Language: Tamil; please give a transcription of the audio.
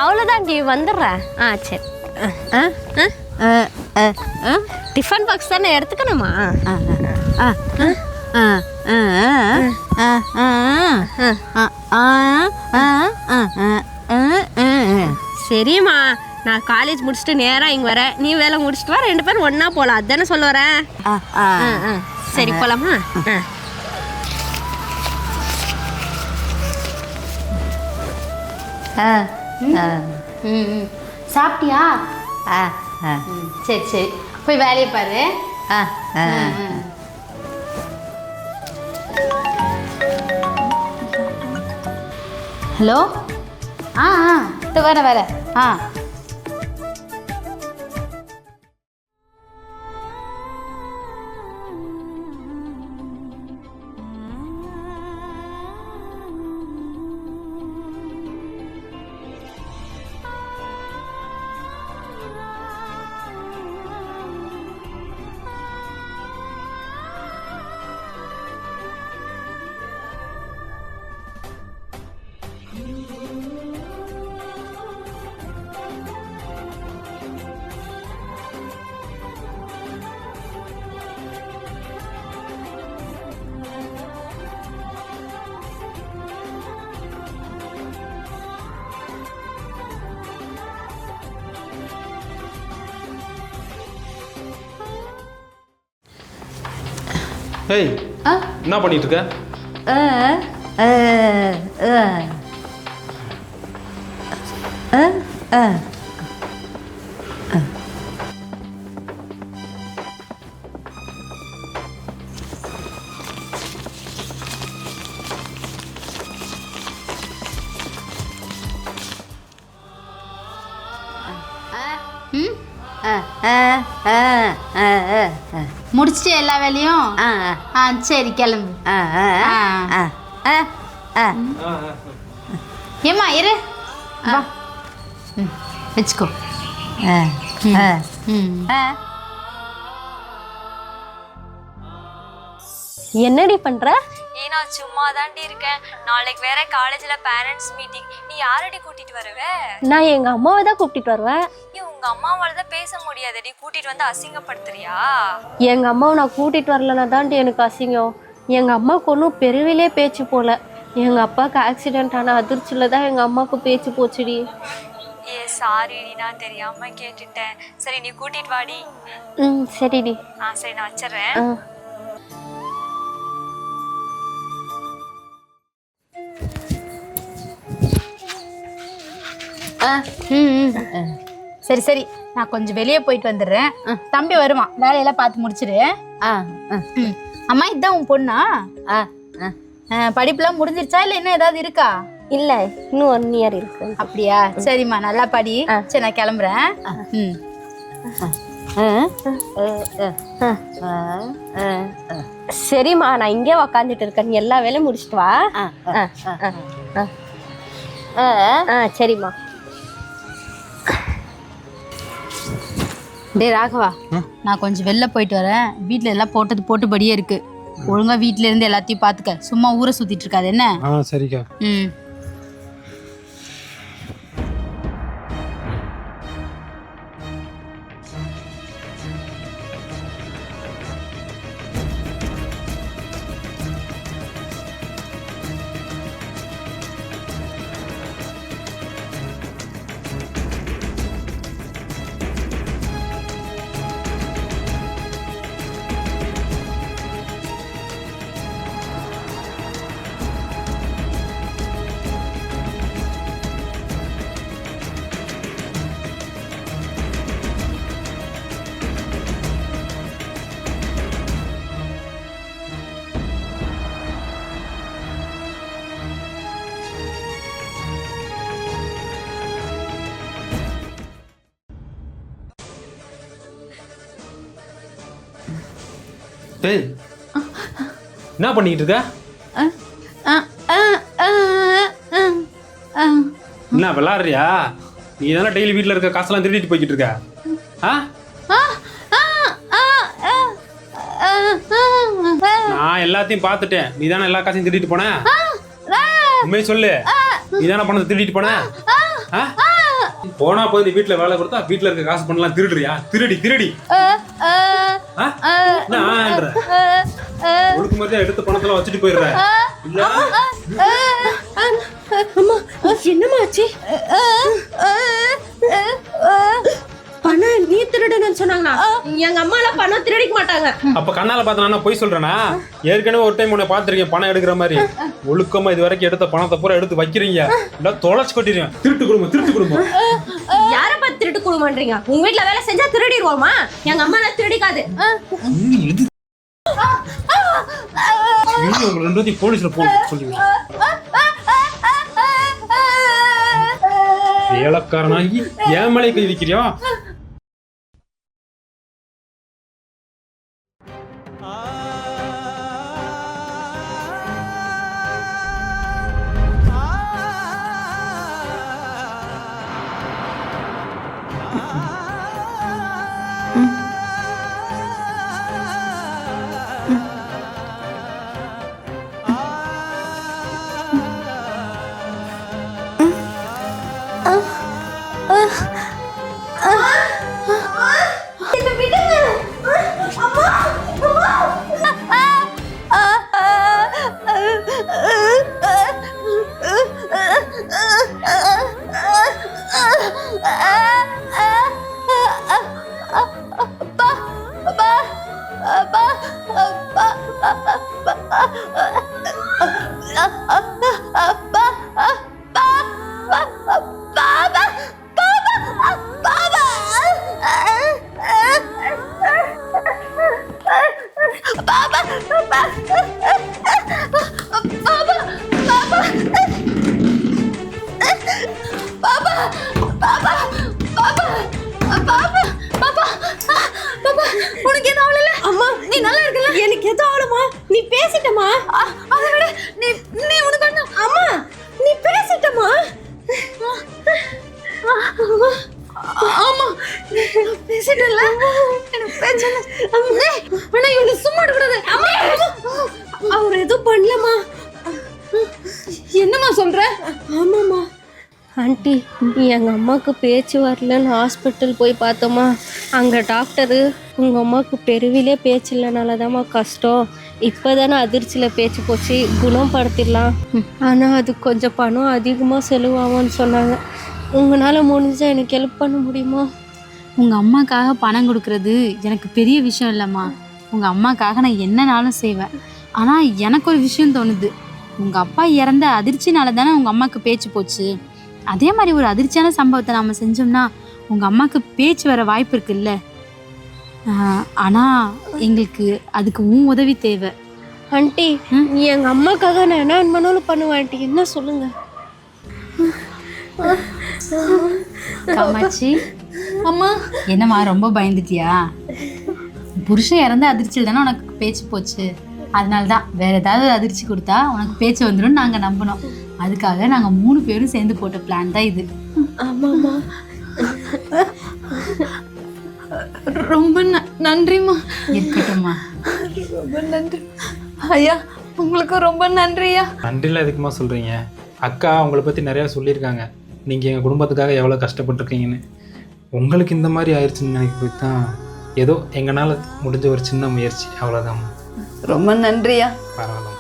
அவ்வளோதான் டி வந்துடுறேன். சரி. டிஃபன் பாக்ஸ் தானே எடுத்துக்கணுமா? சரிம்மா, நான் காலேஜ் முடிச்சுட்டு நேராக இங்கே வரேன், நீ வேலை முடிச்சுட்டு வா, 2 பேரும் ஒன்றா போகலாம். அதுதானே சொல்ல வரேன். சரி போகலாமா? சாப்பிட்டியா? சரி சரி, போய் வேலையை பாரு. ஹலோ. வர ஏய், என்ன பண்ணிட்டு இருக்க? முடிச்சிட்டு எல்லா வேலையும்? சரி கிளம்பு. ஏம்மா இரு, வா வச்சுக்கோ. என்னடி பண்ற? நான் சும்மா தாண்டி இருக்கேன். நாளைக்கு வேற காலேஜ்ல பேரண்ட்ஸ் மீட்டிங். நீ யாரடி கூட்டிட்டு வருவ? நான் எங்க அம்மாவை தான் கூப்பிட்டு வருவேன். உங்க அம்மாவால தான் பேச முடியாதடி, கூட்டிட்டு வந்து அசிங்கப்படுத்துறியா? எங்க அம்மாவை நான் கூட்டிட்டு வரலன்னா தாண்டி எனக்கு அசிங்கம். எங்க அம்மாவுக்கு ஒன்றும் பெருவிலே பேச்சு போல. எங்க அப்பாவுக்கு ஆக்சிடென்ட் ஆன அதிர்ச்சியில தான் எங்க அம்மாவுக்கு பேச்சு போச்சுடி. சாரிடி, நான் தெரியாம கேட்டுட்டேன். சரி நீ கூட்டிட்டு வாடி. சரிடி. சரி நான் வச்சிடுறேன். சரி சரி, நான் கொஞ்சம் வெளியே போயிட்டு வந்துடுறேன். தம்பி வருவான், வேலையெல்லாம் பார்த்து முடிச்சிரு. அம்மா இதுதான் உன் பொண்ணா? படிப்புலாம் முடிஞ்சிருச்சா இல்லை இன்னும் ஏதாவது இருக்கா? இல்ல, இன்னும் 1 year இருக்கு. அப்படியா? சரிம்மா, நல்லா படி. சரி நான் கிளம்புறேன். சரிம்மா, நான் இங்கே உக்காந்துட்டு இருக்கேன், நீ எல்லா வேலையும் முடிச்சிட்டு வா. சரிம்மா. டே ராகவா, நான் கொஞ்சம் வெளில போயிட்டு வரேன். வீட்டில் எல்லாம் போட்டபடியே இருக்கு. ஒழுங்கா வீட்டில இருந்து எல்லாத்தையும் பார்த்துக்க, சும்மா ஊரை சுத்திட்டு இருக்காது என்ன? சரிக்கா. டேய், என்ன பண்ணிட்டு இருக்க? என்ன விளாடுறியா? நீ தானே டெய்லி வீட்டில் இருக்க காசெல்லாம் திருடிட்டு போய்கிட்டு இருக்க. நான் எல்லாத்தையும் பார்த்துட்டேன். நீ தானே எல்லா காசையும் திருடிட்டு போன? உண்மையை சொல்லு, நீ தானே பணத்தை திருடிட்டு போன? போனா போய் நீ வீட்டுல வேலை கொடுத்தா வீட்டுல இருக்க காசு பண்ணலாம் திருடுறியா? திருடி ஆ? என்ன ஆன்ற? ஒழுக்கு மாதிரியா எடுத்த பணத்தெல்லாம் வச்சுட்டு போயிடுற இல்ல? அம்மா என்னம்மா ஆச்சு? பணம் நீ திருடுன்னு சொன்னாங்களா? எங்க அம்மா எல்லாம் பணம் திருடிக்க மாட்டாங்க. அப்ப கண்ணால பார்த்து நான் போய் சொல்றேனா? ஏற்கனவே ஒரு டைம் உன்னை பார்த்திருக்கேன் பணம் எடுக்கிற மாதிரி. ஒழுக்கமா இது வரைக்கும் எடுத்த பணத்தை பூரா எடுத்து வைக்கிறீங்க, இல்ல தொலைச்சு கொட்டிடுவேன். திருட்டு குடும்பம். யார பார்த்து திருட்டு குடும்பம்ன்றீங்க? உங்க வீட்ல வேலை செஞ்சா திருடிடுவோமா? எங்க அம்மா எல்லாம் திருடிக்காது. உங்க ரெண்டு பேத்தையும் போலீஸ்ல சொல்லுங்க. ஏலக்காரனாகி ஏன் மேலே கை வைக்கிறியா? உனக்கு எதுவும் ஆகல? அம்மா நீ நல்லா இருக்கல? எனக்கு எதுவும் ஆகலமா? நீ பேசிட்டமா? அதை விட நீ உனக்கு என்ன? அம்மா நீ பேசிட்டமா? ஆமா பேசிட்டல. எனக்கு பேச்சல. அண்ணா இவனை சும்மா விடக்கூடாது. அம்மா அவர் எதுவும் பண்ணலமா. என்னம்மா சொல்ற? ஆமாம்மா ஆண்டி, எங்கள் அம்மாவுக்கு பேச்சு வரலன்னு ஹாஸ்பிட்டல் போய் பார்த்தோமா, அங்கே டாக்டரு உங்கள் அம்மாவுக்கு பெருவிலே பேச்சு இல்லைனால தான்மா கஷ்டம், இப்போ தானே அதிர்ச்சியில் பேச்சு போச்சு, குணப்படுத்திடலாம், ஆனால் அது கொஞ்சம் பணம் அதிகமாக செலவாகும்னு சொன்னாங்க. உங்களால் முடிஞ்சால் எனக்கு ஹெல்ப் பண்ண முடியுமா? உங்கள் அம்மாக்காக பணம் கொடுக்கறது எனக்கு பெரிய விஷயம் இல்லைம்மா. உங்கள் அம்மாக்காக நான் என்னனாலும் செய்வேன். ஆனால் எனக்கு ஒரு விஷயம் தோணுது. உங்கள் அப்பா இறந்த அதிர்ச்சினால தானே உங்கள் அம்மாவுக்கு பேச்சு போச்சு. அதே மாதிரி ஒரு அதிர்ச்சியான சம்பவத்தை நாம் செஞ்சோம்னா உங்கள் அம்மாவுக்கு பேச்சு வர வாய்ப்பு இருக்குல்ல. ஆனால் எங்களுக்கு அதுக்கு உதவி தேவை. ஆண்டி எங்கள் அம்மாக்காக நான் என்ன பண்ணாலும் பண்ணுவேன் ஆண்டி, என்ன சொல்லுங்க. காமாட்சி அம்மா என்னம்மா ரொம்ப பயந்துட்டியா? புருஷன் இறந்த அதிர்ச்சியில் தானே உனக்கு பேச்சு போச்சு. அதனால தான் வேற ஏதாவது அதிர்ச்சி கொடுத்தா உனக்கு பேச்சு வந்துடும் நாங்கள் நம்பினோம். அதுக்காக நாங்கள் 3 பேரும் சேர்ந்து போட்ட பிளான் தான் இது. ஆமாம்மா ரொம்ப நன்றிம்மா. இருக்கட்டும்மா. ரொம்ப நன்றி ஐயா, உங்களுக்கு ரொம்ப நன்றியா. நன்றியில் எதுக்குமா சொல்கிறீங்க? அக்கா உங்களை பற்றி நிறையா சொல்லியிருக்காங்க, நீங்கள் எங்கள் குடும்பத்துக்காக எவ்வளோ கஷ்டப்பட்டுருக்கீங்கன்னு. உங்களுக்கு இந்த மாதிரி ஆயிடுச்சுன்னு நினைக்க போய் தான் ஏதோ எங்களால் முடிஞ்ச ஒரு சின்ன முயற்சி, அவ்வளோதாம்மா. ரொம்ப நன்றியா. பரவாயில்ல.